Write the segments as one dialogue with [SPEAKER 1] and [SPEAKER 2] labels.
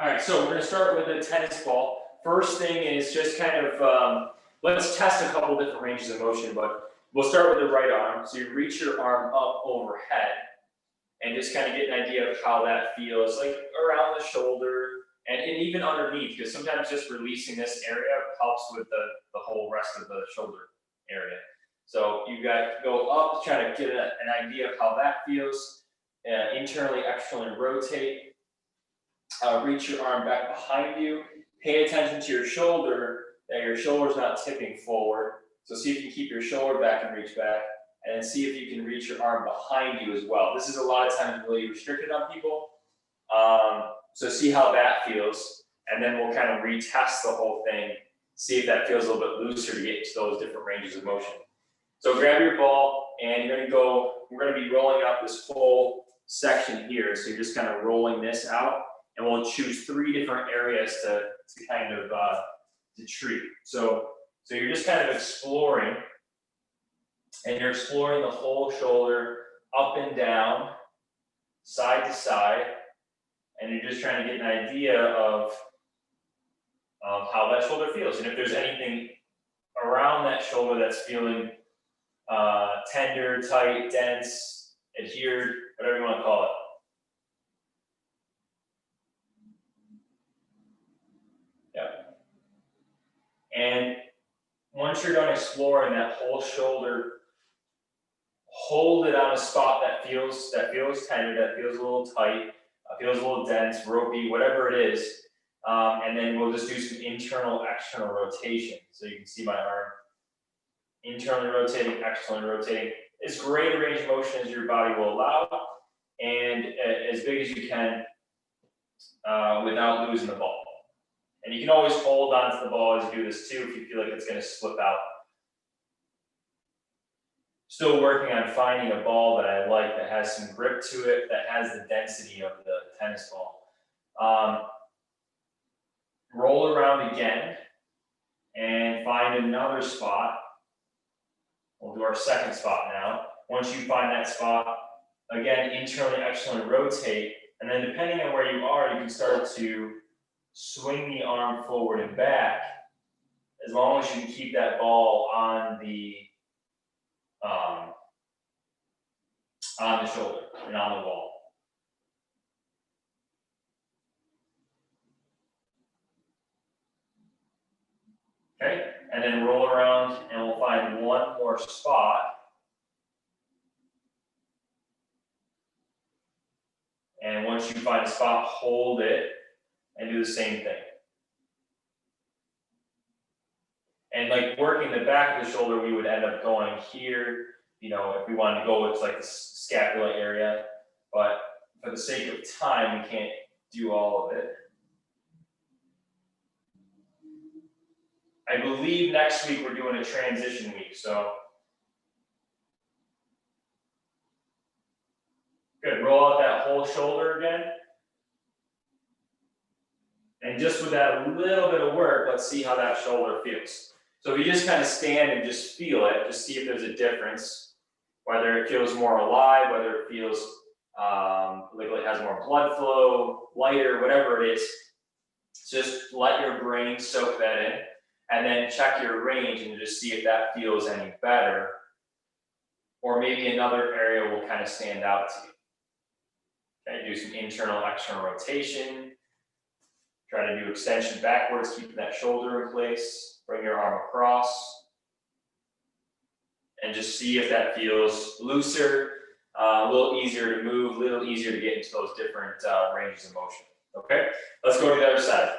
[SPEAKER 1] All right, so we're gonna start with a tennis ball. First thing is just kind of, let's test a couple different ranges of motion, but we'll start with the right arm. So you reach your arm up overhead and just kind of get an idea of how that feels, like around the shoulder and even underneath, because sometimes just releasing this area helps with the whole rest of the shoulder area. So you got to go up, try to get an idea of how that feels. Internally, externally rotate. Reach your arm back behind you. Pay attention to your shoulder, that your shoulder's not tipping forward. So see if you can keep your shoulder back and reach back, and then see if you can reach your arm behind you as well. This is a lot of times really restricted on people. So see how that feels, and then we'll kind of retest the whole thing, see if that feels a little bit looser to get into those different ranges of motion. So grab your ball, and we're gonna be rolling out this whole section here. So you're just kind of rolling this out, and we'll choose 3 different areas to kind of to treat. So you're just kind of exploring, and you're exploring the whole shoulder, up and down, side to side, and you're just trying to get an idea of how that shoulder feels, and if there's anything around that shoulder that's feeling tender, tight, dense, adhered, whatever you want to call it. And once you're done exploring that whole shoulder, hold it on a spot that feels tender, that feels a little tight, feels a little dense, ropey, whatever it is. And then we'll just do some internal, external rotation. So you can see my arm internally rotating, externally rotating. As great a range of motion as your body will allow, and as big as you can without losing the ball. And you can always hold onto the ball as you do this too if you feel like it's going to slip out. Still working on finding a ball that I like, that has some grip to it, that has the density of the tennis ball. Roll around again and find another spot. We'll do our second spot now. Once you find that spot, again, internally, externally rotate. And then depending on where you are, you can start to swing the arm forward and back, as long as you can keep that ball on the shoulder and on the wall. Okay, and then roll around, and we'll find one more spot. And once you find a spot, hold it and do the same thing. And like working the back of the shoulder, we would end up going here, you know, if we wanted to go with like the scapula area, but for the sake of time, we can't do all of it. I believe next week we're doing a transition week, so. Good, roll out that whole shoulder again. And just with that little bit of work, let's see how that shoulder feels. So if you just kind of stand and just feel it, just see if there's a difference, whether it feels more alive, whether it feels like it has more blood flow, lighter, whatever it is. Just let your brain soak that in, and then check your range and just see if that feels any better, or maybe another area will kind of stand out to you. Okay, do some internal, external rotation. Try to do extension backwards, keeping that shoulder in place. Bring your arm across. And just see if that feels looser, a little easier to move, a little easier to get into those different ranges of motion. Okay, let's go to the other side.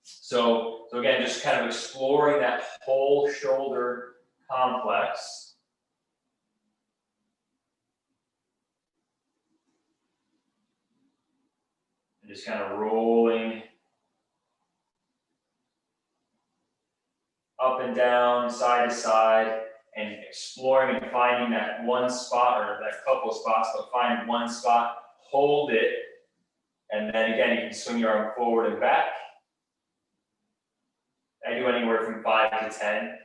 [SPEAKER 1] So again, just kind of exploring that whole shoulder complex. Just kind of rolling up and down, side to side, and exploring and finding that one spot, or that couple of spots, but find one spot, hold it, and then again, you can swing your arm forward and back. I do anywhere from 5 to 10,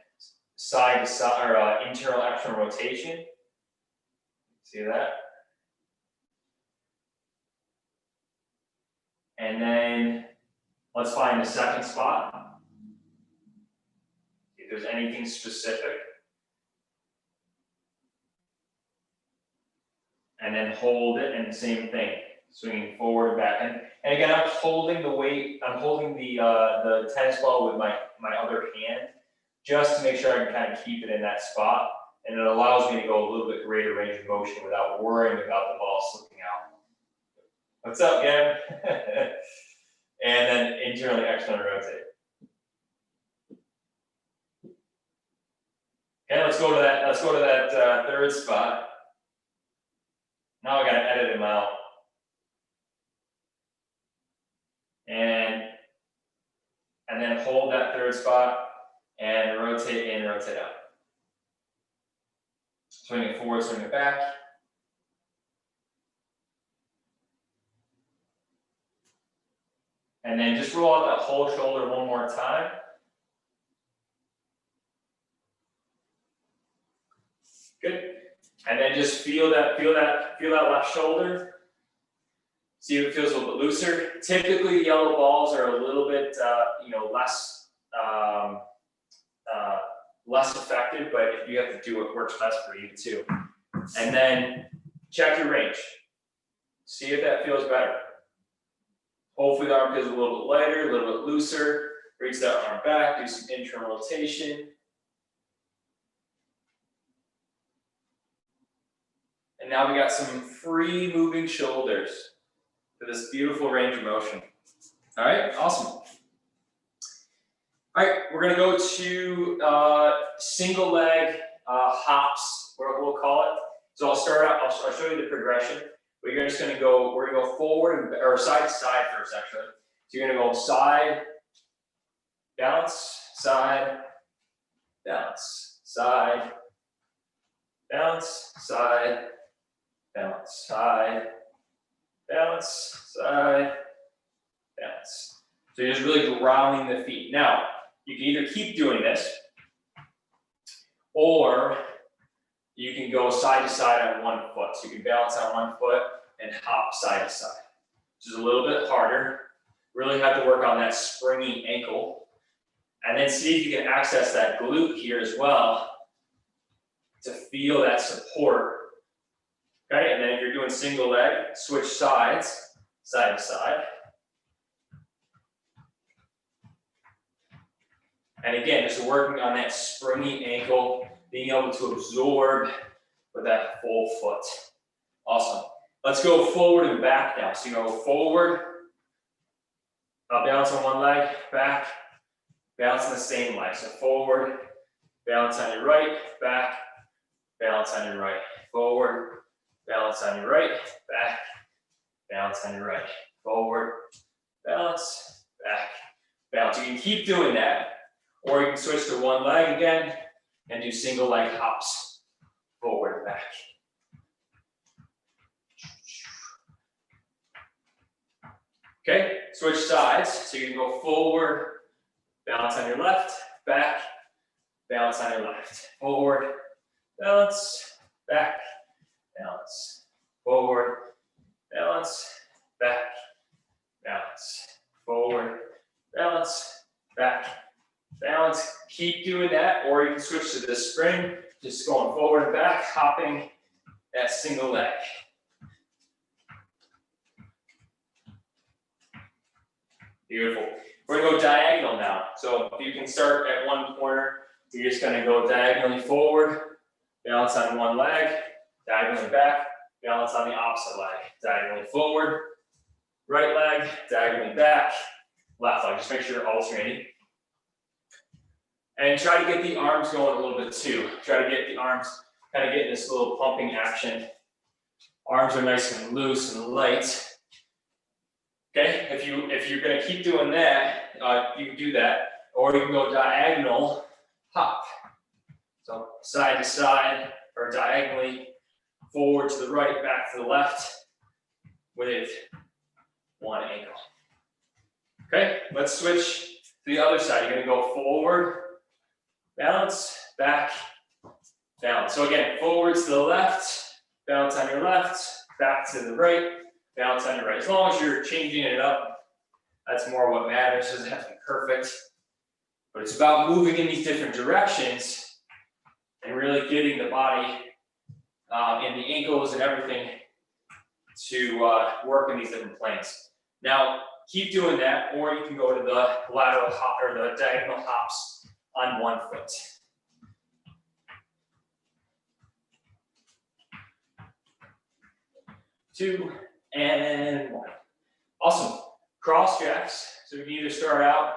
[SPEAKER 1] side to side, or internal, external rotation. See that? And then let's find the second spot. If there's anything specific. And then hold it, and the same thing, swinging forward and back. And again, I'm holding the weight, I'm holding the tennis ball with my other hand, just to make sure I can kind of keep it in that spot. And it allows me to go a little bit greater range of motion without worrying about the ball slipping out. What's up, Gavin? And then internally, externally rotate. Okay, let's go to that third spot. Now I gotta edit them out. And then hold that third spot and rotate in, rotate out. Swing it forward, swing it back. And then just roll out that whole shoulder one more time. Good. And then just feel that left shoulder. See if it feels a little bit looser. Typically, the yellow balls are a little bit, less effective, but if you have to do what works best for you too. And then check your range. See if that feels better. Hopefully the arm feels a little bit lighter, a little bit looser. Reach that arm back, do some internal rotation. And now we got some free moving shoulders for this beautiful range of motion. All right, awesome. All right, we're gonna go to single leg hops, we'll call it. So I'll start out, I'll show you the progression. We're gonna go forward, or side to side first actually. So you're gonna go side, bounce, side, bounce, side, bounce, side, bounce, side, bounce, side, bounce. So you're just really grounding the feet. Now, you can either keep doing this, or you can go side to side on one foot. So you can balance on one foot and hop side to side, which is a little bit harder. Really have to work on that springy ankle. And then see if you can access that glute here as well to feel that support. Okay, and then if you're doing single leg, switch sides, side to side. And again, just working on that springy ankle, being able to absorb with that full foot. Awesome. Let's go forward and back now. So you go forward, balance on one leg, back, balance on the same leg. So forward, balance on your right, back, balance on your right, forward, balance on your right, back, balance on your right, forward, balance, back, balance. You can keep doing that, or you can switch to one leg again and do single leg hops, forward and back. Okay, switch sides. So you can go forward, balance on your left, back, balance on your left, forward, balance, back, balance, forward, balance, back, balance, forward, balance, back, balance. Keep doing that, or you can switch to the spring, just going forward and back, hopping that single leg. Beautiful. We're gonna go diagonal now. So if you can start at one corner, you're just gonna go diagonally forward, balance on one leg, diagonally back, balance on the opposite leg, diagonally forward, right leg, diagonally back, left leg. Just make sure you're alternating. And try to get the arms going a little bit too. Try to get the arms kind of getting this little pumping action. Arms are nice and loose and light. Okay, if you're gonna keep doing that, you can do that, or you can go diagonal hop. So side to side, or diagonally forward to the right, back to the left, with one ankle. Okay, let's switch to the other side. You're gonna go forward, balance, back, balance. So again, forward to the left, balance on your left, back to the right, balance on your right. As long as you're changing it up, That's more what matters. It doesn't have to be perfect. But it's about moving in these different directions and really getting the body and the ankles and everything to work in these different planes. Now, keep doing that, or you can go to the lateral hop or the diagonal hops on one foot. Two, and one. Awesome. Cross jacks. So you can either start out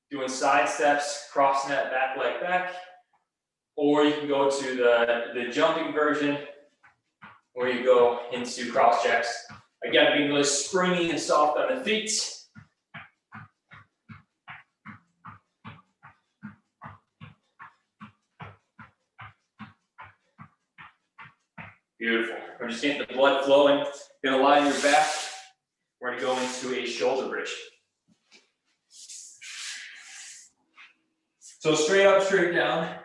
[SPEAKER 1] doing side steps, crossing that back leg back, or you can go to the jumping version where you go into cross jacks. Again, being really springy and soft on the feet. Beautiful. We're just getting the blood flowing. Gonna lie on your back. We're gonna go into a shoulder bridge. So straight up, straight down.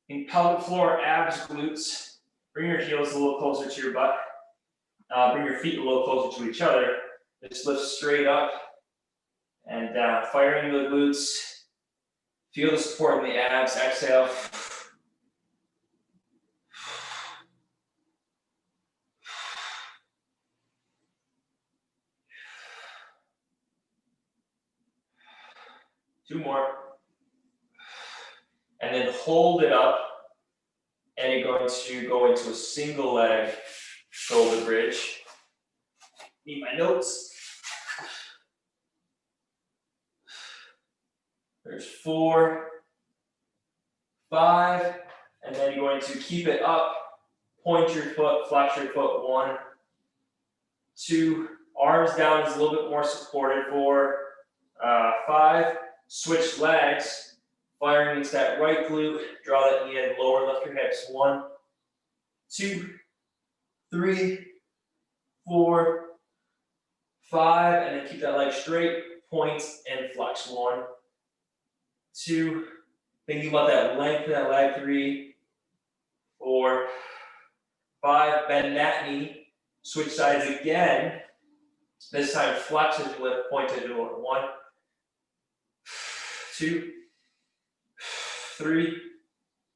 [SPEAKER 1] In pelvic floor, abs, glutes. Bring your heels a little closer to your butt. Bring your feet a little closer to each other. Just lift straight up and down. Firing the glutes. Feel the support in the abs. Exhale. Two more. And then hold it up. And you're going to go into a single leg shoulder bridge. Need my notes. There's 4, 5, and then you're going to keep it up. Point your foot, flex your foot. 1, 2, arms down is a little bit more supported. 4, 5, switch legs. Firing into that right glute, draw that knee in, lower, lift your hips. 1, 2, 3, 4, 5, and then keep that leg straight, point and flex. 1, 2, thinking about that length of that leg. 3, 4, 5, bend that knee, switch sides again. This time flex as you lift, point as you lower. 1, 2, 3,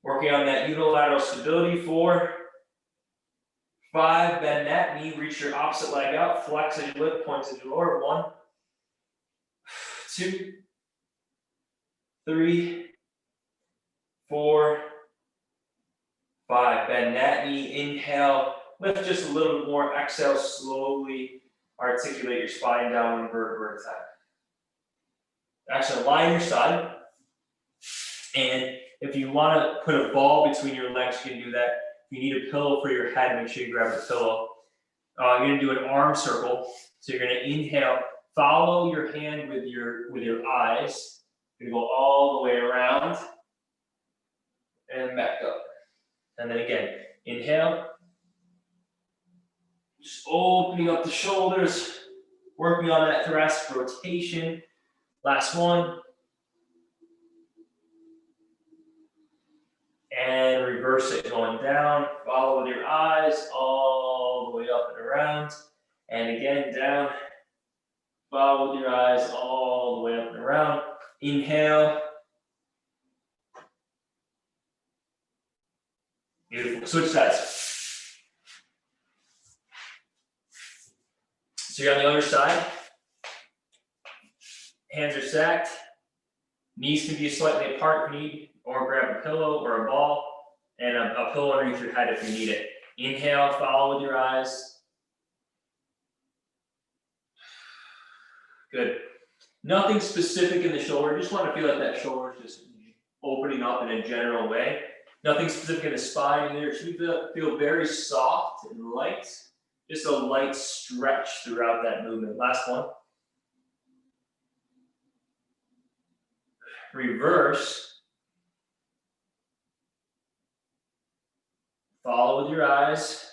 [SPEAKER 1] working on that unilateral stability. 4, 5, bend that knee, reach your opposite leg out, flex as you lift, point as you lower. 1, 2, 3, 4, 5, bend that knee, inhale, lift just a little bit more, exhale, slowly articulate your spine down one vertebra at a time. Actually, lie on your side. And if you want to put a ball between your legs, you can do that. If you need a pillow for your head, make sure you grab a pillow. You're going to do an arm circle. So you're going to inhale, follow your hand with your eyes. You're going to go all the way around and back up. And then again, inhale. Just opening up the shoulders, working on that thoracic rotation. Last one. And reverse it, going down, follow with your eyes, all the way up and around. And again, down, follow with your eyes, all the way up and around. Inhale. Beautiful, switch sides. So you're on the other side. Hands are stacked. Knees can be slightly apart if you need, or grab a pillow or a ball and a pillow underneath your head if you need it. Inhale, follow with your eyes. Good. Nothing specific in the shoulder. Just want to feel like that shoulder is just opening up in a general way. Nothing specific in the spine either. It should feel very soft and light. Just a light stretch throughout that movement. Last one. Reverse. Follow with your eyes.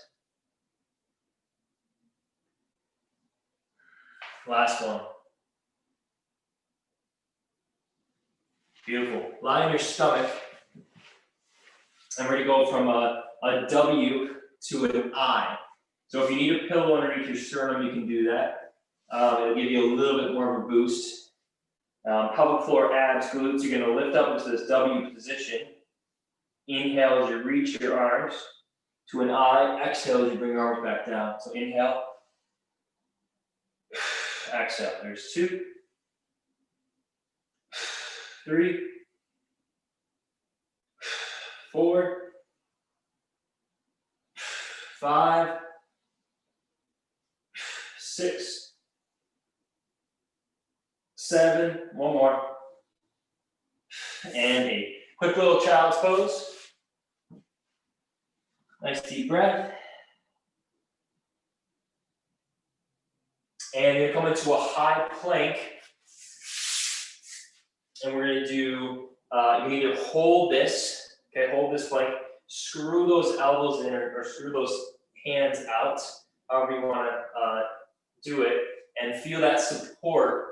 [SPEAKER 1] Last one. Beautiful. Lie on your stomach. And we're going to go from a W to an I. So if you need a pillow underneath your sternum, you can do that. It'll give you a little bit more of a boost. Pelvic floor, abs, glutes, you're gonna lift up into this W position. Inhale as you reach your arms to an I. Exhale as you bring your arms back down. So inhale. Exhale. There's 2, 3, 4, 5, 6, 7, one more, and 8. Quick little child's pose. Nice deep breath. And you're gonna come into a high plank. And we're gonna do, you can either hold this, okay, hold this plank, screw those elbows in or screw those hands out, however you wanna do it, and feel that support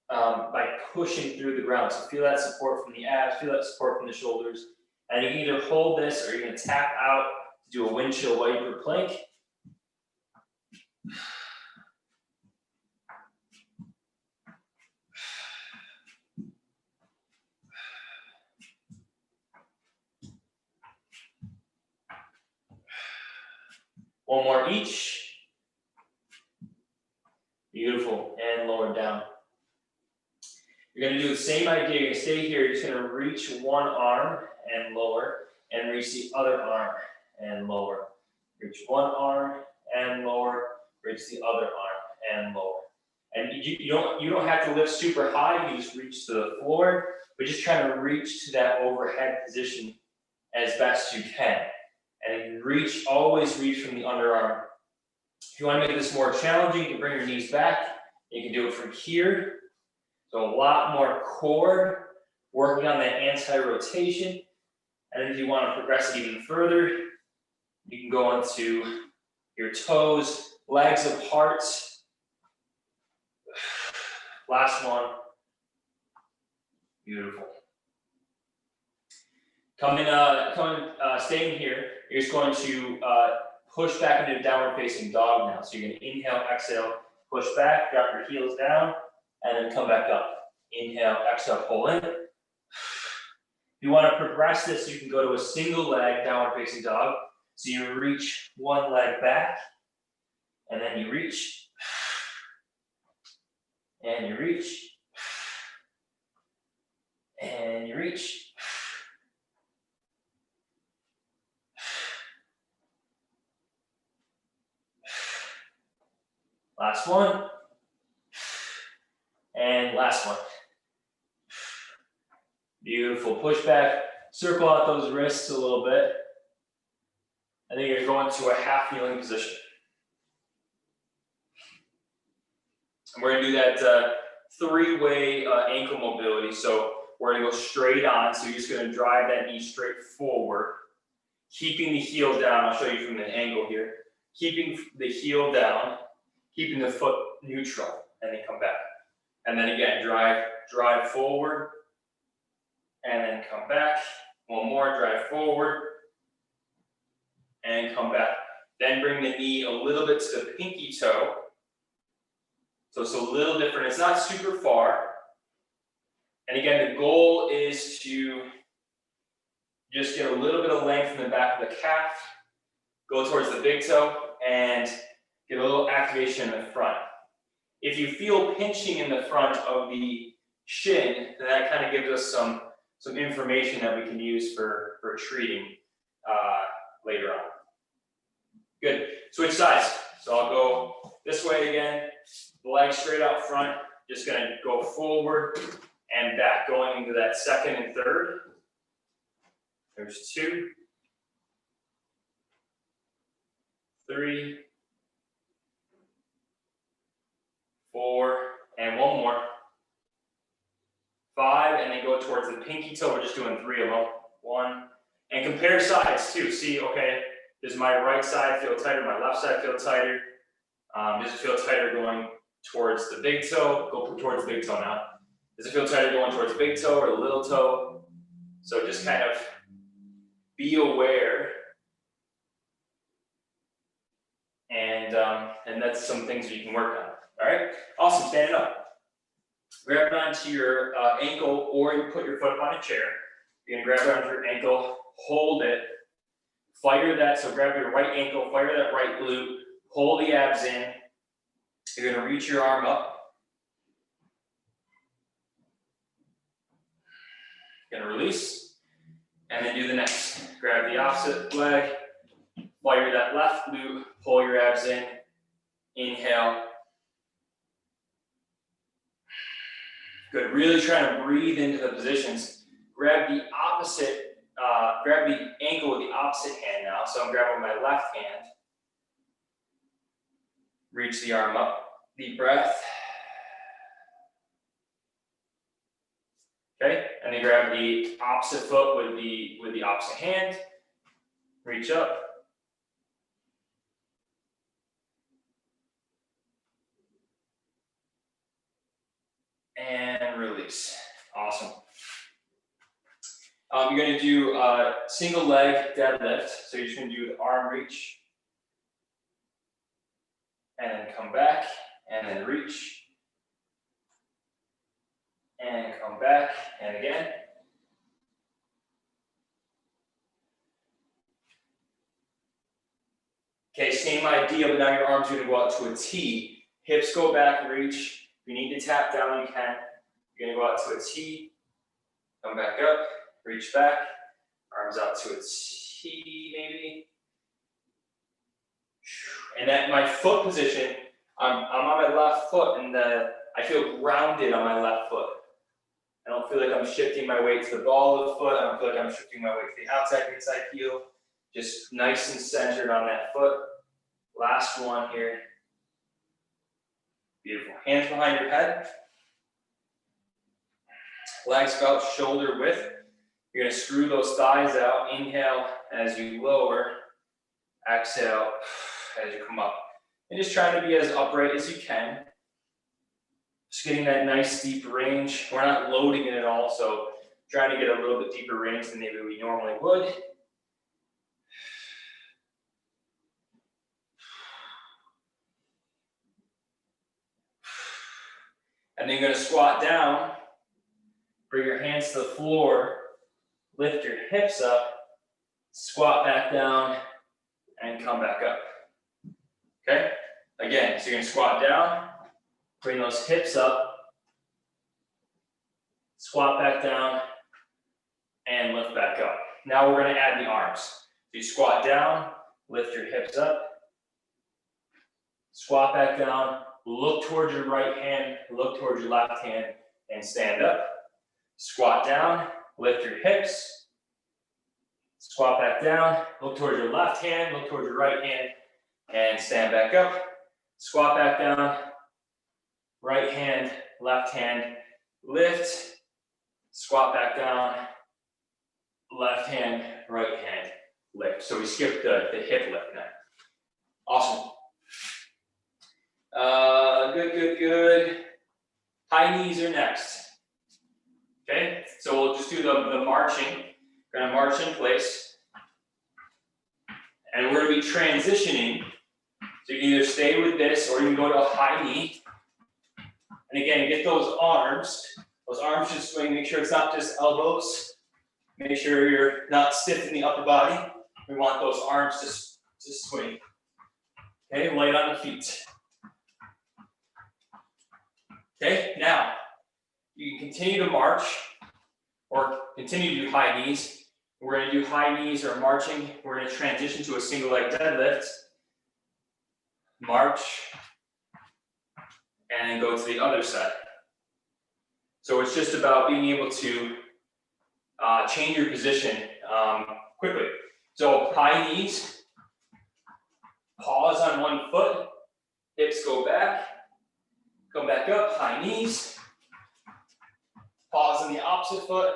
[SPEAKER 1] by pushing through the ground. So feel that support from the abs, feel that support from the shoulders. And you can either hold this or you're gonna tap out to do a windshield wiper plank. One more each. Beautiful, and lower down. You're gonna do the same idea, you're gonna stay here, you're just gonna reach one arm and lower, and reach the other arm and lower. Reach one arm and lower, reach the other arm and lower. And you don't have to lift super high, you just reach to the floor, but just trying to reach to that overhead position as best you can. And reach, always reach from the underarm. If you want to make this more challenging, you can bring your knees back. You can do it from here. So a lot more core, working on that anti-rotation. And then if you want to progress it even further, you can go onto your toes, legs apart. Last one. Beautiful. Staying here, you're just going to push back into downward facing dog now. So you're going to inhale, exhale, push back, drop your heels down, and then come back up. Inhale, exhale, pull in. If you want to progress this, you can go to a single leg downward facing dog. So you reach one leg back, and then you reach, and you reach, and you reach. Last one. And last one. Beautiful. Push back. Circle out those wrists a little bit. And then you're going to a half kneeling position. And we're going to do that three-way ankle mobility. So we're going to go straight on. So you're just going to drive that knee straight forward, keeping the heel down. I'll show you from the angle here. Keeping the heel down, keeping the foot neutral, and then come back. And then again, drive forward, and then come back. One more, drive forward, and come back. Then bring the knee a little bit to the pinky toe. So it's a little different, it's not super far. And again, the goal is to just get a little bit of length in the back of the calf, go towards the big toe, and get a little activation in the front. If you feel pinching in the front of the shin, then that kind of gives us some information that we can use for treating later on. Good, switch sides. So I'll go this way again, the legs straight out front, just gonna go forward and back, going into that second and third. There's 2, 3, 4, and one more. 5, and then go towards the pinky toe. We're just doing 3 of them. 1, and compare sides too. See, okay, does my right side feel tighter? My left side feel tighter? Does it feel tighter going towards the big toe? Go towards the big toe now. Does it feel tighter going towards the big toe or the little toe? So just kind of be aware. And that's some things you can work on. All right, awesome, stand up. Grab it onto your ankle, or you put your foot up on a chair. You're gonna grab it onto your ankle, hold it, fire that, so grab your right ankle, fire that right glute, pull the abs in. You're gonna reach your arm up. Gonna release, and then do the next. Grab the opposite leg, fire that left glute, pull your abs in, inhale. Good, really trying to breathe into the positions. Grab the opposite, grab the ankle with the opposite hand now. So I'm grabbing my left hand. Reach the arm up, deep breath. Okay, and then grab the opposite foot with the opposite hand. Reach up. And release. Awesome. You're going to do a single leg deadlift. So you're just going to do the arm reach. And then come back. And then reach. And come back. And again. Okay, same idea, but now your arms are going to go out to a T. Hips go back, reach. If you need to tap down, you can. You're going to go out to a T. Come back up. Reach back. Arms out to a T, maybe. And at my foot position, I'm on my left foot, and I feel grounded on my left foot. I don't feel like I'm shifting my weight to the ball of the foot. I don't feel like I'm shifting my weight to the outside, inside heel. Just nice and centered on that foot. Last one here. Beautiful. Hands behind your head. Legs about shoulder width. You're going to screw those thighs out. Inhale as you lower. Exhale as you come up. And just trying to be as upright as you can. Just getting that nice deep range. We're not loading it at all, so trying to get a little bit deeper range than maybe we normally would. And then you're going to squat down. Bring your hands to the floor. Lift your hips up. Squat back down. And come back up. Okay? Again, so you're going to squat down. Bring those hips up. Squat back down. And lift back up. Now we're going to add the arms. So you squat down. Lift your hips up. Squat back down. Look towards your right hand. Look towards your left hand. And stand up. Squat down. Lift your hips. Squat back down. Look towards your left hand. Look towards your right hand. And stand back up. Squat back down. Right hand. Left hand. Lift. Squat back down. Left hand. Right hand. Lift. So we skipped the hip lift now. Awesome. Good. High knees are next. Okay, so we'll just do the marching. We're gonna march in place. And we're gonna be transitioning. So you can either stay with this or you can go to a high knee. And again, get those arms. Those arms should swing. Make sure it's not just elbows. Make sure you're not stiff in the upper body. We want those arms to swing. Okay, light on the feet. Okay, now you can continue to march or continue to do high knees. We're going to do high knees or marching. We're going to transition to a single leg deadlift. March and then go to the other side. So it's just about being able to change your position quickly. So high knees, pause on one foot, hips go back, come back up, high knees, pause on the opposite foot,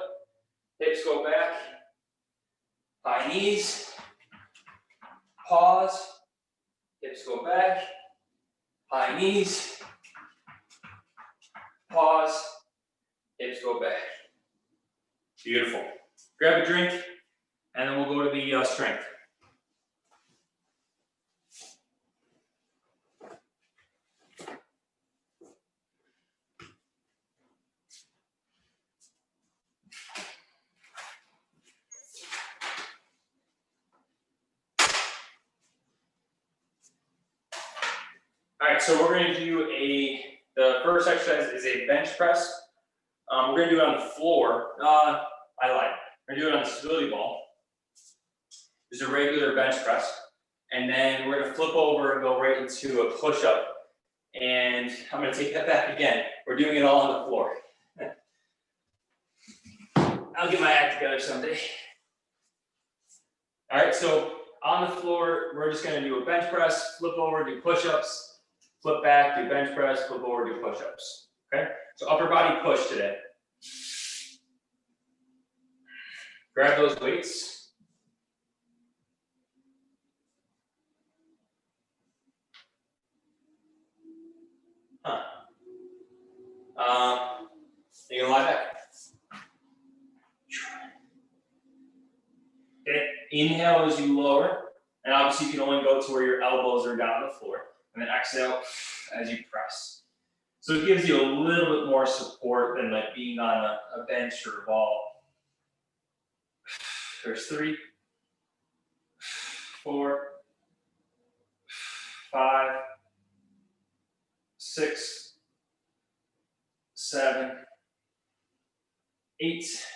[SPEAKER 1] hips go back, high knees, pause, hips go back, high knees, pause, hips go back. Beautiful. Grab a drink, and then we'll go to the strength. right, so we're gonna do the first exercise is a bench press. We're gonna do it on the floor. I lied. We're gonna do it on the stability ball. There's a regular bench press. And then we're gonna flip over and go right into a push-up. And I'm gonna take that back again. We're doing it all on the floor. I'll get my act together someday. All right, so on the floor, we're just gonna do a bench press, flip over, do push-ups, flip back, do bench press, flip over, do push-ups. Okay, so upper body push today. Grab those weights. You can lie back. Okay, inhale as you lower, and obviously you can only go to where your elbows are down on the floor, and then exhale as you press. So it gives you a little bit more support than like being on a bench or a ball. There's 3, 4, 5, 6, 7, 8,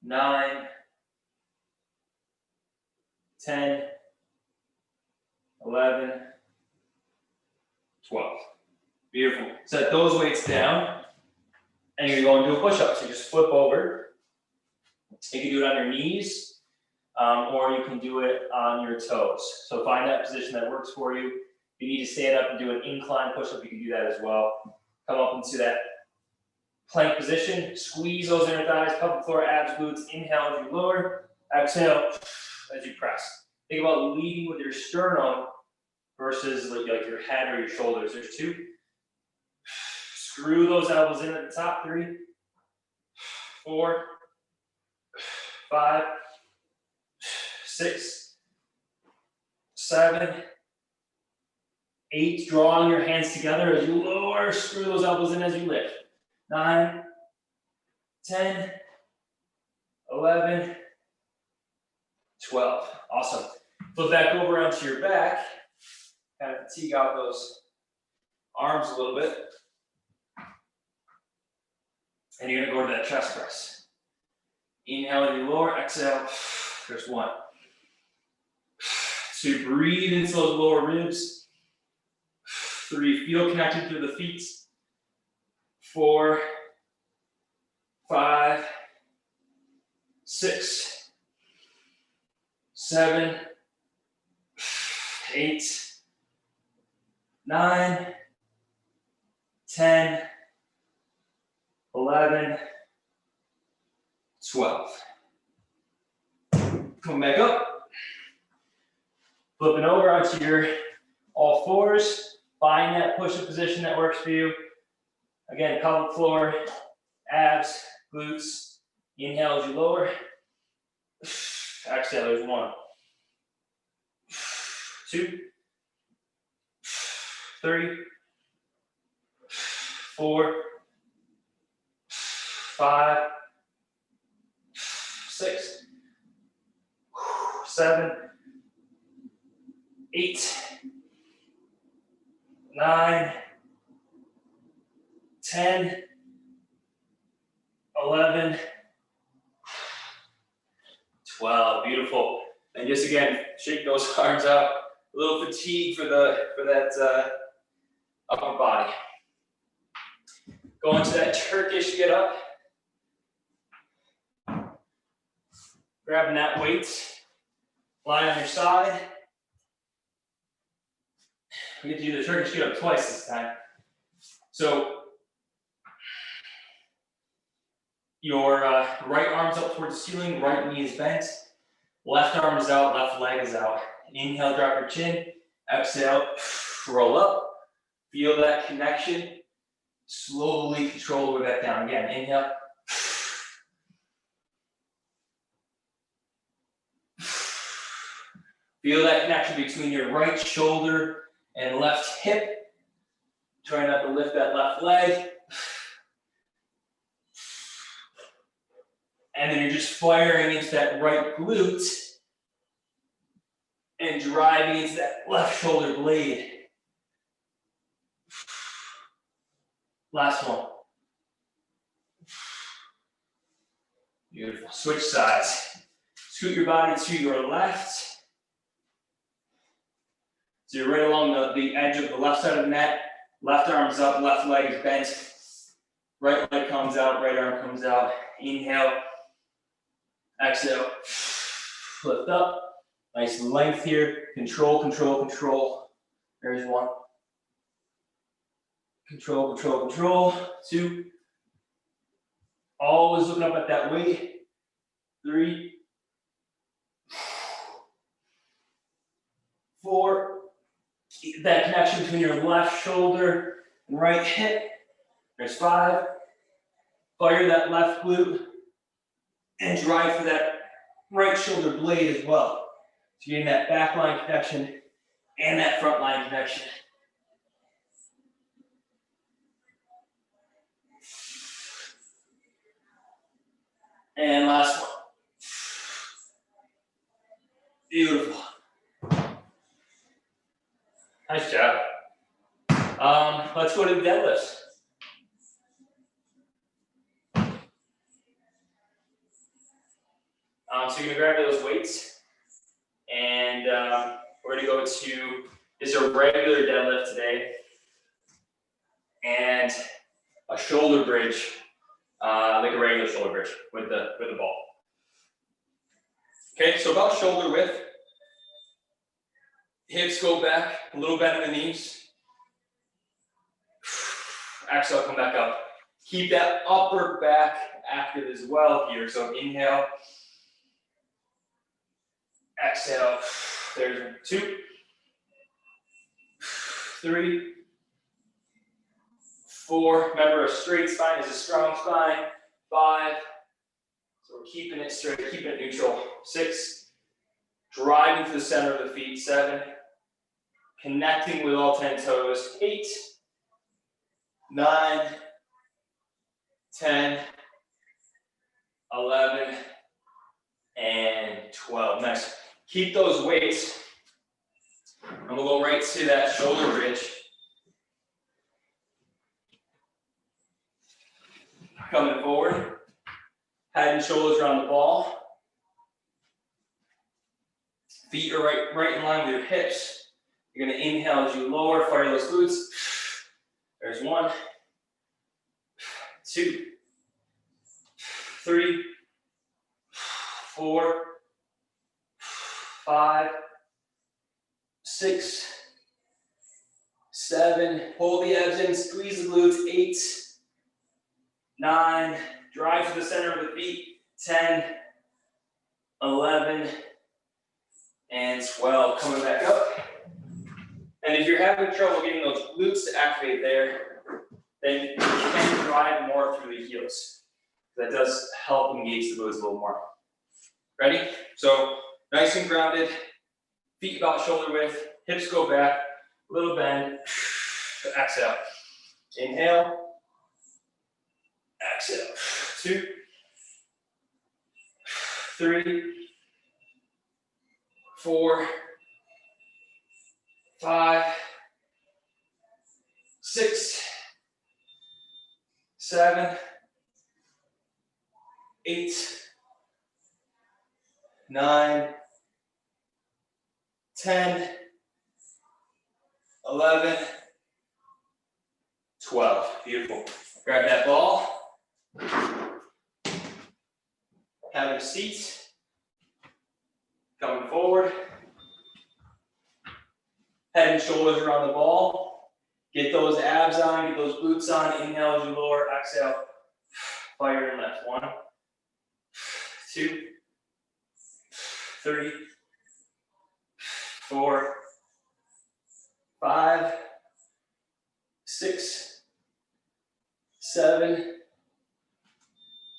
[SPEAKER 1] 9, 10, 11, 12. Beautiful. Set those weights down, and you're going to do a push-up. So you just flip over. You can do it on your knees, or you can do it on your toes. So find that position that works for you. If you need to stand up and do an incline push-up, you can do that as well. Come up into that plank position. Squeeze those inner thighs, pelvic floor, abs, glutes. Inhale as you lower. Exhale as you press. Think about leading with your sternum versus like your head or your shoulders. There's 2. Screw those elbows in at the top. 3, 4, 5, 6, 7, 8. Drawing your hands together as you lower. Screw those elbows in as you lift. 9, 10, 11, 12. Awesome. Flip back over onto your back. Kind of fatigue out those arms a little bit. And you're gonna go to that chest press. Inhale as you lower, exhale. There's 1. So breathe into those lower ribs. 3, feel connected to the feet. 4, 5, 6, 7, 8, 9, 10, 11, 12. Come back up. Flipping over onto your all fours. Find that push-up position that works for you. Again, pelvic floor, abs, glutes. Inhale as you lower. Exhale, there's 1. 2, 3, 4, 5, 6, 7, 8, 9, 10, 11, 12. Beautiful. And just again, shake those arms out. A little fatigue for that upper body. Go into that Turkish get up. Grabbing that weight. Lie on your side. We get to do the Turkish get up twice this time. So your right arm's up towards the ceiling, right knee is bent, left arm is out, left leg is out. Inhale, drop your chin. Exhale, roll up. Feel that connection. Slowly control the way back down. Again, inhale. Feel that connection between your right shoulder and left hip. Try not to lift that left leg. And then you're just firing into that right glute and driving into that left shoulder blade. Last one. Beautiful. Switch sides. Scoot your body to your left. So you're right along the edge of the left side of the mat. Left arm's up, left leg is bent. Right leg comes out, right arm comes out. Inhale. Exhale. Lift up. Nice length here. Control, control, control. There's one. Control, control, control. 2. Always looking up at that weight. 3. 4. Keep that connection between your left shoulder and right hip. There's 5. Fire that left glute and drive for that right shoulder blade as well. So you're getting that back line connection and that front line connection. And last one. Beautiful. Nice job. Let's go to the deadlifts. So you're gonna grab those weights, and we're gonna go to, this is a regular deadlift today, and a shoulder bridge, like a regular shoulder bridge with the ball. Okay, so about shoulder width. Hips go back, a little bend in the knees. Exhale, come back up. Keep that upper back active as well here. So inhale. Exhale. There's 2. 3. 4. Remember, a straight spine is a strong spine. 5. So we're keeping it straight, keeping it neutral. 6. Driving to the center of the feet. 7. Connecting with all 10 toes. 8. 9. 10. 11. And 12. Nice. Keep those weights. And we'll go right to that shoulder bridge. Coming forward. Head and shoulders around the ball. Feet are right in line with your hips. You're going to inhale as you lower, fire those glutes. There's 1, 2, 3, 4, 5, 6, 7. Hold the abs in, squeeze the glutes. 8, 9. Drive to the center of the feet. 10, 11, and 12. Coming back up. And if you're having trouble getting those glutes to activate there, then you can drive more through the heels. That does help engage the glutes a little more. Ready? So nice and grounded, feet about shoulder width, hips go back, a little bend. Exhale. Inhale. Exhale. 2, 3, 4, 5, 6, 7, 8, 9, 10, 11, 12. Beautiful. Grab that ball. Have a seat. Coming forward. Head and shoulders around the ball. Get those abs on, get those glutes on. Inhale as you lower, exhale. Fire and lift. 1, 2, 3, 4, 5, 6, 7,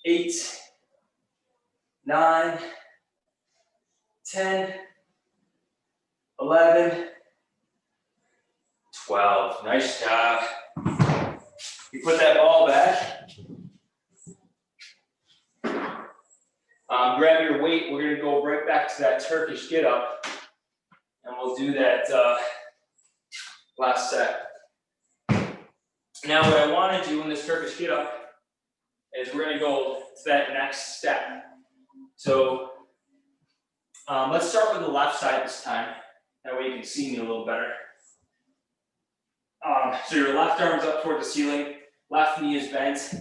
[SPEAKER 1] 8, 9, 10, 11, 12. Nice job. You put that ball back. Grab your weight. We're going to go right back to that Turkish get up. And we'll do that last set. Now what I want to do in this Turkish get up is we're going to go to that next step. So let's start with the left side this time. That way you can see me a little better. So your left arm's up toward the ceiling, left knee is bent,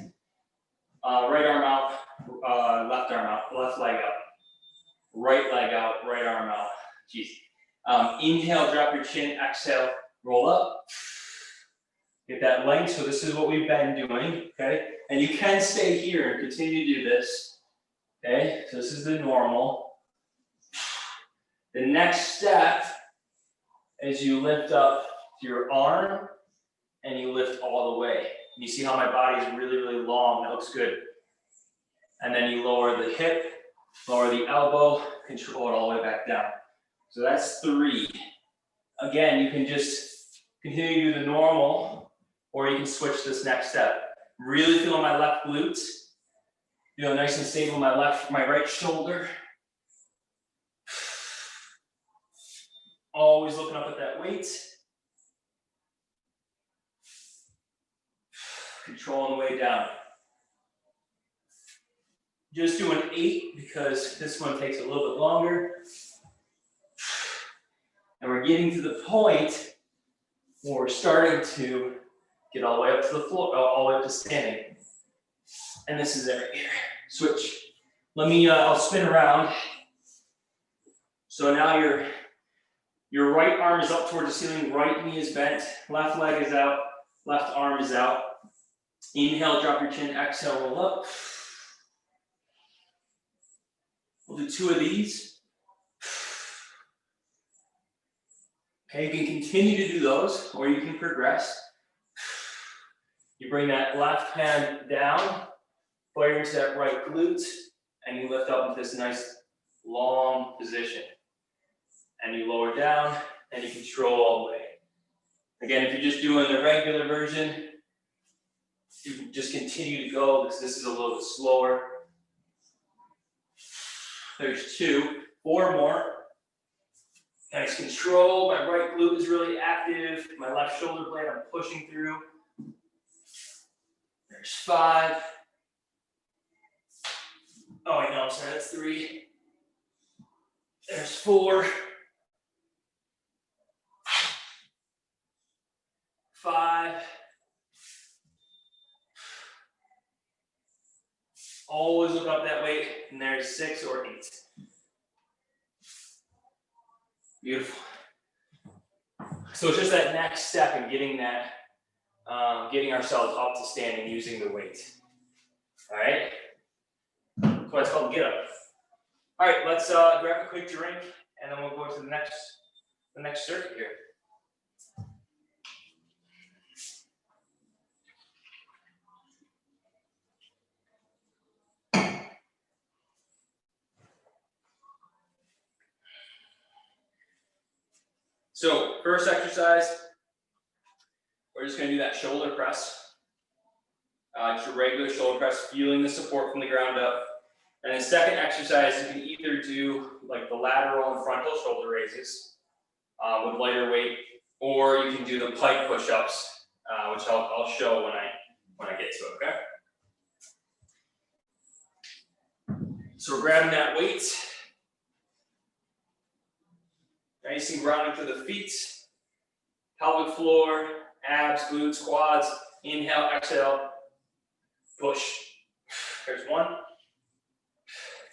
[SPEAKER 1] right arm out, left arm out, left leg up, right leg out, right arm out. Jeez. Inhale, drop your chin, exhale, roll up. Get that length, so this is what we've been doing, okay? And you can stay here and continue to do this, okay? So this is the normal. The next step is you lift up your arm and you lift all the way. And you see how my body is really, really long, that looks good. And then you lower the hip, lower the elbow, control it all the way back down. So that's 3. Again, you can just continue to do the normal, or you can switch this next step. Really feel my left glutes. Feel nice and stable my right shoulder. Always looking up at that weight. Controlling the way down. Just doing 8 because this one takes a little bit longer. And we're getting to the point where we're starting to get all the way up to the floor, all the way up to standing. And this is it right here. Switch. Let me, I'll spin around. So now your right arm is up toward the ceiling, right knee is bent, left leg is out, left arm is out. Inhale, drop your chin, exhale, roll up. We'll do 2 of these. Okay, you can continue to do those, or you can progress. You bring that left hand down, fire into that right glute, and you lift up into this nice long position. And you lower down, and you control all the way. Again, if you're just doing the regular version, you can just continue to go because this is a little bit slower. There's 2, 4 more. Nice control. My right glute is really active. My left shoulder blade, I'm pushing through. There's 5. Oh, wait, no, I'm sorry, that's 3. There's 4. 5. Always look up that way, and there's 6 or 8. Beautiful. So it's just that next step in getting that, getting ourselves up to standing using the weight. All right. That's why it's called get up. All right, let's grab a quick drink, and then we'll go to the next circuit here. So first exercise, we're just going to do that shoulder press. Just a regular shoulder press, feeling the support from the ground up. And then second exercise, you can either do like the lateral and frontal shoulder raises with lighter weight, or you can do the pike push-ups, which I'll show when I get to it. Okay. So we're grabbing that weight. Nice and grounding through the feet, pelvic floor, abs, glutes, quads. Inhale, exhale, push. There's 1,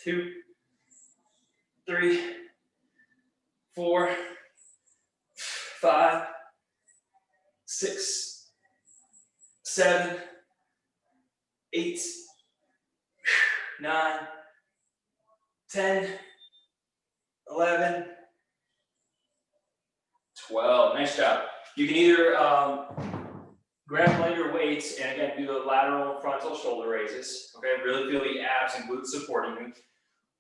[SPEAKER 1] 2, 3, 4, 5, 6, 7, 8, 9, 10, 11, 12. Nice job. You can either grab lighter weights and again do the lateral and frontal shoulder raises. Okay, really feel the abs and glutes supporting you.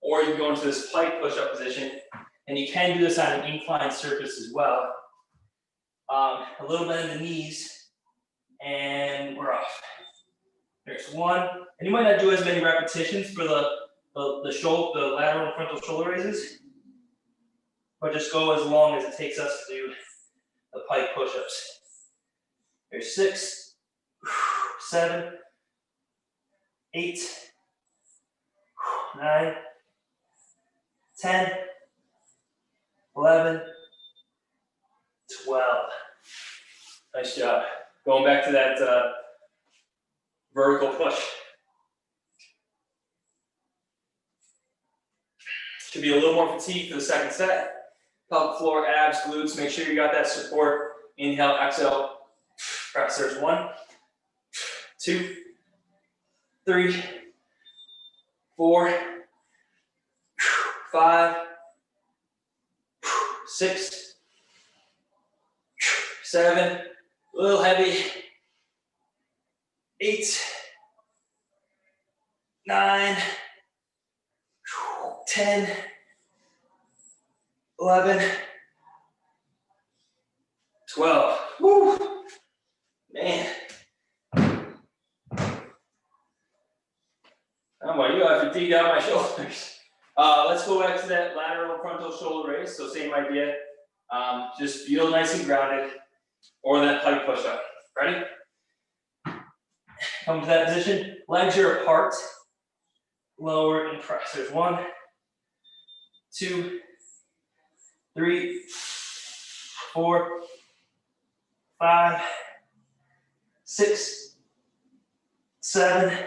[SPEAKER 1] Or you can go into this pike push-up position, and you can do this on an inclined surface as well. A little bit in the knees, and we're off. There's 1, and you might not do as many repetitions for the lateral and frontal shoulder raises, but just go as long as it takes us to do the pike push-ups. There's 6, 7, 8, 9, 10, 11, 12. Nice job. Going back to that vertical push. Should be a little more fatigue for the second set. Pelvic floor, abs, glutes. Make sure you got that support. Inhale, exhale. Press. There's 1, 2, 3, 4, 5, 6, 7, a little heavy, 8, 9, 10, 11, 12. Woo! Man. Oh my, you have fatigue out my shoulders. Let's go back to that lateral frontal shoulder raise. So same idea. Just feel nice and grounded, or that pike push-up. Ready? Come to that position. Legs are apart. Lower and press. There's 1, 2, 3, 4, 5, 6, 7,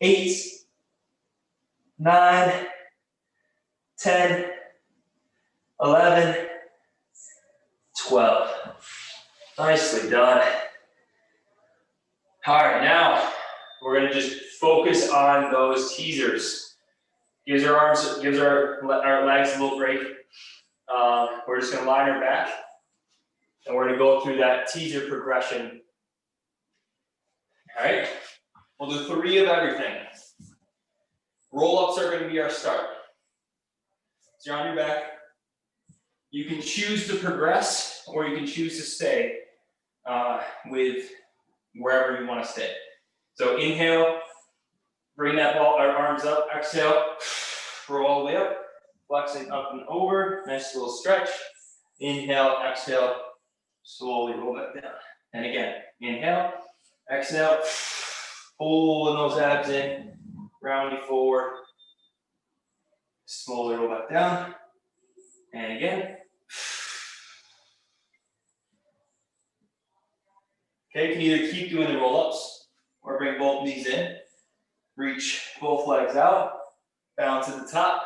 [SPEAKER 1] 8, 9, 10, 11, 12. Nicely done. All right, now we're gonna just focus on those teasers. Gives our arms, gives our legs a little break. We're just gonna line our back, and we're gonna go through that teaser progression. All right, we'll do 3 of everything. Roll-ups are gonna be our start. So you're on your back. You can choose to progress, or you can choose to stay with wherever you want to stay. So inhale, bring that arms up, exhale, roll all the way up, flexing up and over, nice little stretch. Inhale, exhale, slowly roll back down. And again, inhale, exhale, pulling those abs in, rounding forward, slowly roll back down. And again. Okay, you can either keep doing the roll-ups or bring both knees in. Reach both legs out, balance at the top,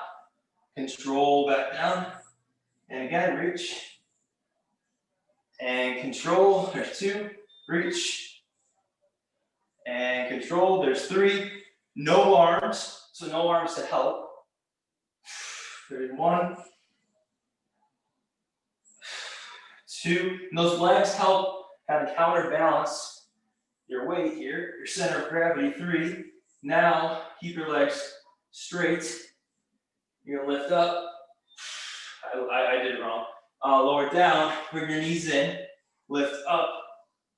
[SPEAKER 1] control back down. And again, reach. And control, there's 2, reach. And control, there's 3. No arms, so no arms to help. There's 1, 2, and those legs help kind of counterbalance your weight here, your center of gravity. 3, now keep your legs straight. You're gonna lift up. I did it wrong. Lower down, bring your knees in, lift up,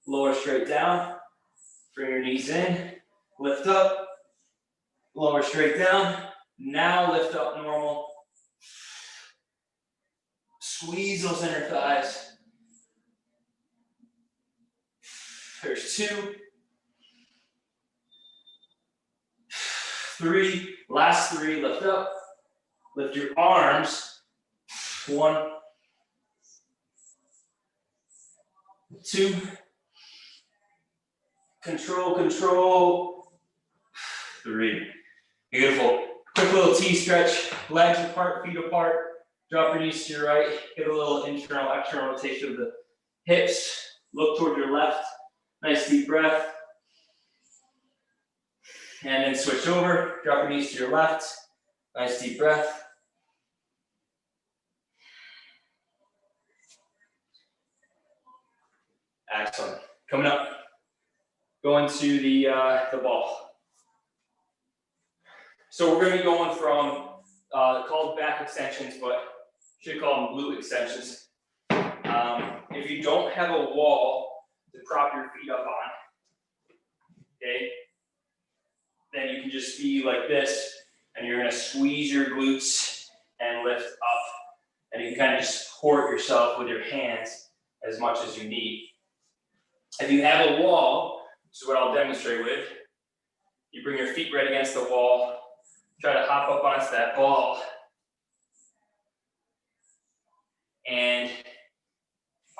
[SPEAKER 1] lower straight down, bring your knees in, lift up, lower straight down, now lift up normal. Squeeze those inner thighs. There's 2, 3, last 3, lift up, lift your arms. 1, 2, control, 3. Beautiful. Quick little T stretch, legs apart, feet apart, drop your knees to your right, get a little internal, external rotation of the hips, look toward your left, nice deep breath. And then switch over, drop your knees to your left, nice deep breath. Excellent. Coming up, going to the ball. So we're going to be going from called back extensions, but should call them glute extensions. If you don't have a wall to prop your feet up on, okay, then you can just be like this, and you're going to squeeze your glutes and lift up, and you can kind of just support yourself with your hands as much as you need. If you have a wall, which is what I'll demonstrate with, you bring your feet right against the wall, try to hop up onto that ball, and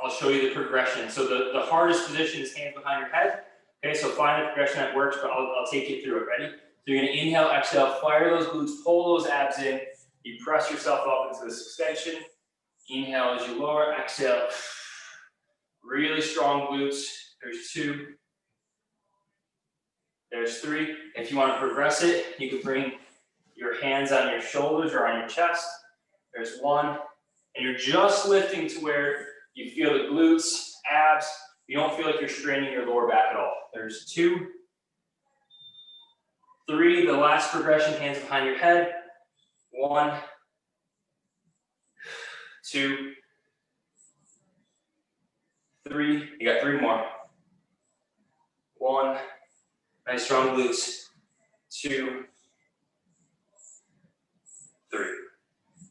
[SPEAKER 1] I'll show you the progression. So the hardest position is hands behind your head. Okay, so find the progression that works, but I'll take you through it. Ready? So you're gonna inhale, exhale, fire those glutes, pull those abs in. You press yourself up into this extension. Inhale as you lower, exhale. Really strong glutes. There's 2. There's 3. If you want to progress it, you can bring your hands on your shoulders or on your chest. There's 1. And you're just lifting to where you feel the glutes, abs. You don't feel like you're straining your lower back at all. There's 2. 3, the last progression, hands behind your head. 1, 2, 3. You got 3 more. 1, nice strong glutes. 2, 3.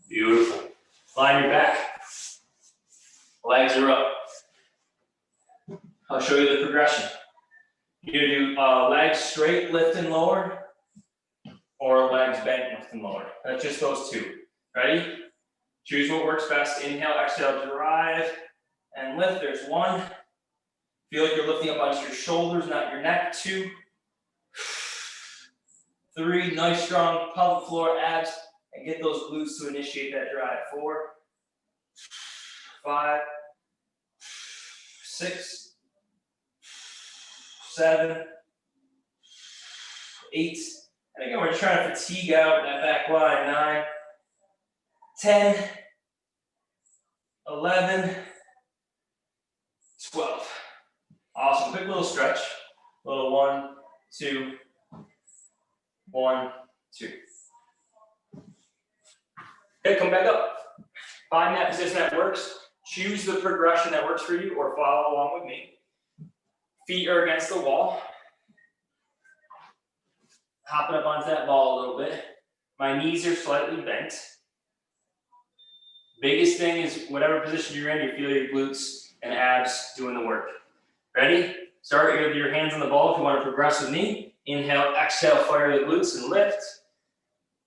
[SPEAKER 1] Beautiful. Line your back. Legs are up. I'll show you the progression. You're gonna do legs straight, lift and lower, or legs bent, lift and lower. That's just those 2. Ready? Choose what works best. Inhale, exhale, drive, and lift. There's 1. Feel like you're lifting up onto your shoulders, not your neck. 2. 3, nice strong pelvic floor abs, and get those glutes to initiate that drive. 4, 5, 6, 7, 8, and again, we're just trying to fatigue out that back line. 9, 10, 11, 12. Awesome. Quick little stretch. Little 1, 2, 1, 2. Okay, come back up. Find that position that works. Choose the progression that works for you, or follow along with me. Feet are against the wall. Hopping up onto that ball a little bit. My knees are slightly bent. Biggest thing is whatever position you're in, you feel your glutes and abs doing the work. Ready? Start with your hands on the ball if you want to progress with me. Inhale, exhale, fire the glutes and lift.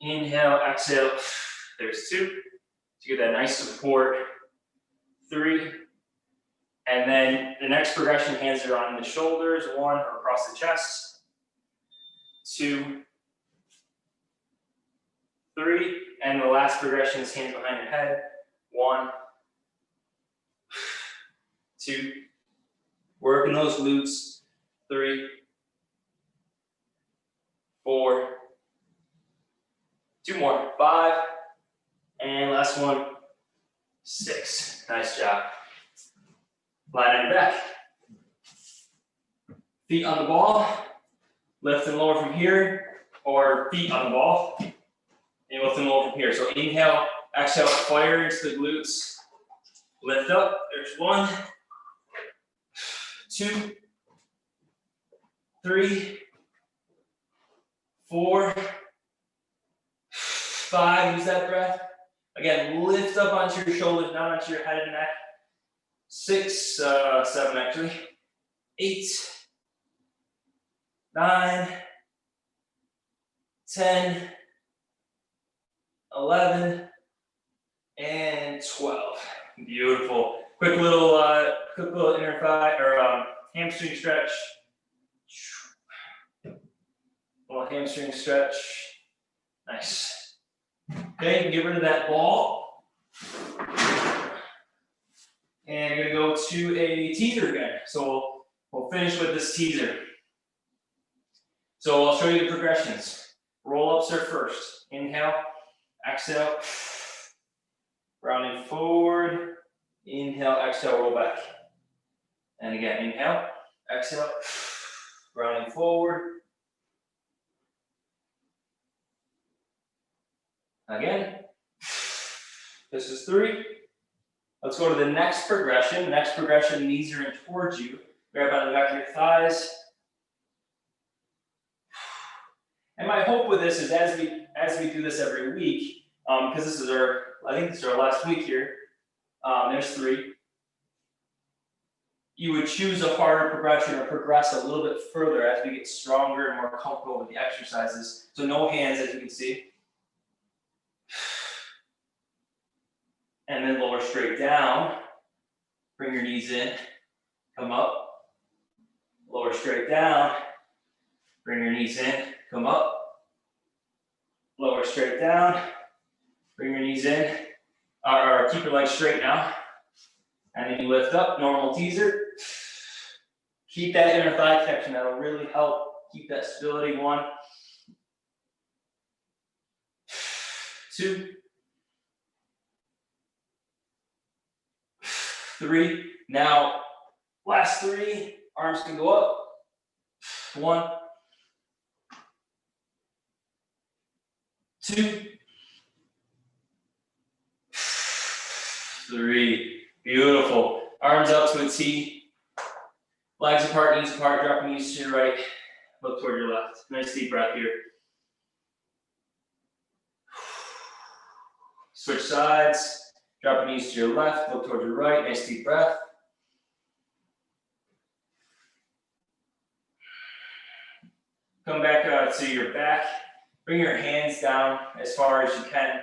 [SPEAKER 1] Inhale, exhale. There's 2. To get that nice support. 3. And then the next progression, hands are on the shoulders. 1, or across the chest. 2, 3. And the last progression is hands behind your head. 1, 2. Working those glutes. 3, 4. 2 more. 5. And last one. 6. Nice job. Line on your back. Feet on the ball. Lift and lower from here. Or feet on the ball. And lift and lower from here. So inhale, exhale, fire into the glutes. Lift up. There's 1, 2, 3, 4, 5. Use that breath. Again, lift up onto your shoulders, not onto your head and neck. 6, 7 actually. 8, 9, 10, 11, and 12. Beautiful. Quick little inner thigh or hamstring stretch. Little hamstring stretch. Nice. Okay, you can get rid of that ball. And you're gonna go to a teaser again. So we'll finish with this teaser. So I'll show you the progressions. Roll ups are first. Inhale, exhale, rounding forward. Inhale, exhale, roll back. And again, inhale, exhale, rounding forward. Again, this is 3. Let's go to the next progression. The next progression, knees are in towards you. Grab on the back of your thighs. And my hope with this is as we do this every week, because this is I think this is our last week here. There's 3.
[SPEAKER 2] you would choose a harder progression or progress a little bit further as we get stronger and more comfortable with the exercises. So no hands, as you can see. And then lower straight down. Bring your knees in, come up. Lower straight down. Bring your knees in, come up. Lower straight down. Bring your knees in. Or keep your legs straight now. And then you lift up, normal teaser. Keep that inner thigh connection. That'll really help keep that stability. 1, 2, 3. Now, last 3. Arms can go up. 1, 2, 3. Beautiful. Arms up to a T. Legs apart, knees apart, drop your knees to your right. Look toward your left. Nice deep breath here. Switch sides. Drop your knees to your left. Look toward your right. Nice deep breath. Come back to your back. Bring your hands down as far as you can.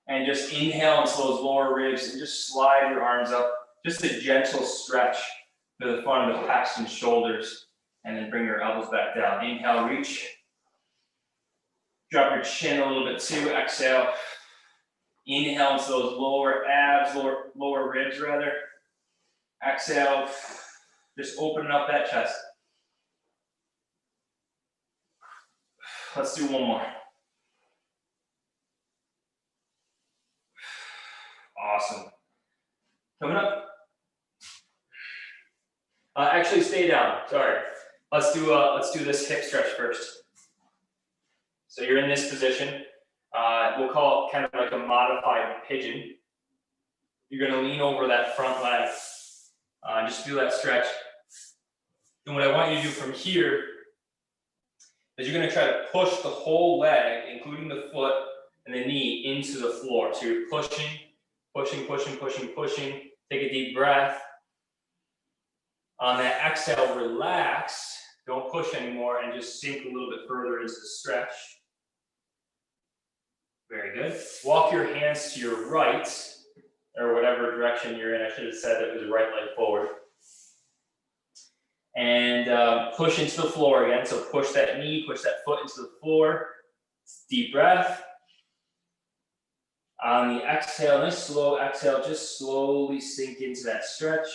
[SPEAKER 2] And just inhale into those lower ribs and just slide your arms up. Just a gentle stretch to the front of the pecs and shoulders. And then bring your elbows back down. Inhale, reach. Drop your chin a little bit too. Exhale. Inhale into those lower abs, lower ribs rather. Exhale. Just opening up that chest. Let's do one more. Awesome. Coming up. Actually, stay down. Sorry. Let's do this hip stretch first. So you're in this position. We'll call it kind of like a modified pigeon. You're going to lean over that front leg. Just feel that stretch. And what I want you to do from here is you're going to try to push the whole leg, including the foot and the knee, into the floor. So you're pushing, pushing, pushing, pushing, pushing. Take a deep breath. On that exhale, relax. Don't push anymore and just sink a little bit further into the stretch. Very good. Walk your hands to your right, or whatever direction you're in. I should have said it was right leg forward. And push into the floor again. So push that knee, push that foot into the floor. Deep breath. On the exhale, nice slow exhale, just slowly sink into that stretch.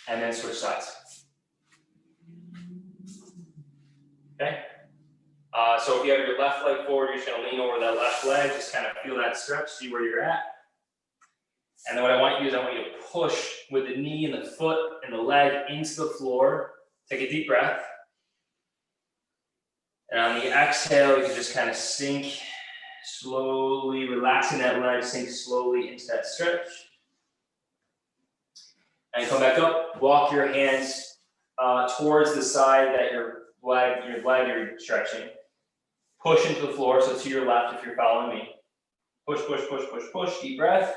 [SPEAKER 2] And then switch sides. Okay? So if you have your left leg forward, you're just going to lean over that left leg, just kind of feel that stretch, see where you're at. And then what I want you to do is I want you to push with the knee and the foot and the leg into the floor. Take a deep breath. And on the exhale, you can just kind of sink slowly, relaxing that leg, sink slowly into that stretch. And come back up, walk your hands towards the side that your leg you're stretching. Push into the floor, so to your left if you're following me. Push, push, push, push, push, deep breath.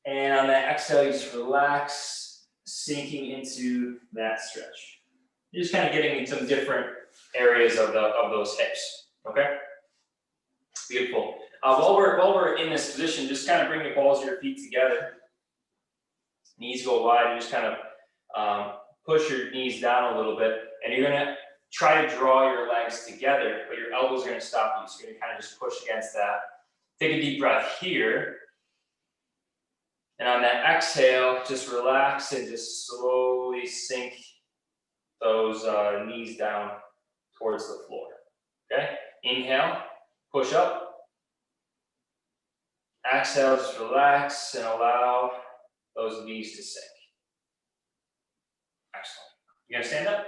[SPEAKER 2] And on that exhale, you just relax, sinking into that stretch. You're just kind of getting in some different areas of those hips, okay? Beautiful. While we're in this position, just kind of bring the balls of your feet together. Knees go wide, and just kind of push your knees down a little bit, and you're gonna try to draw your legs together, but your elbows are gonna stop you, so you're gonna kind of just push against that. Take a deep breath here. And on that exhale, just relax and just slowly sink those knees down towards the floor, okay? Inhale, push up. Exhale, just relax and allow those knees to sink. Excellent. You gonna stand up?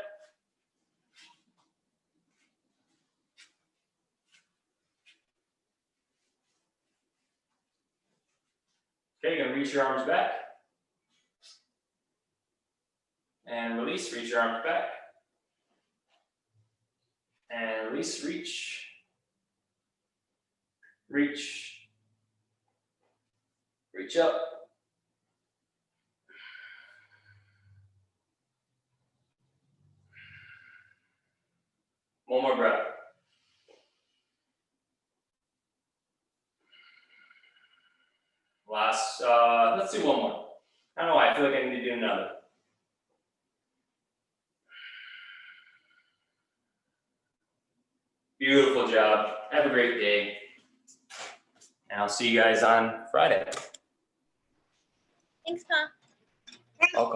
[SPEAKER 2] Okay, you're gonna reach your arms back. And release, reach your arms back. And release, reach.
[SPEAKER 1] reach up. One more breath. Last, let's do one more. I don't know why, I feel like I need to do another. Beautiful job. Have a great day. And I'll see you guys on Friday.
[SPEAKER 3] Thanks, Tom.
[SPEAKER 1] Welcome.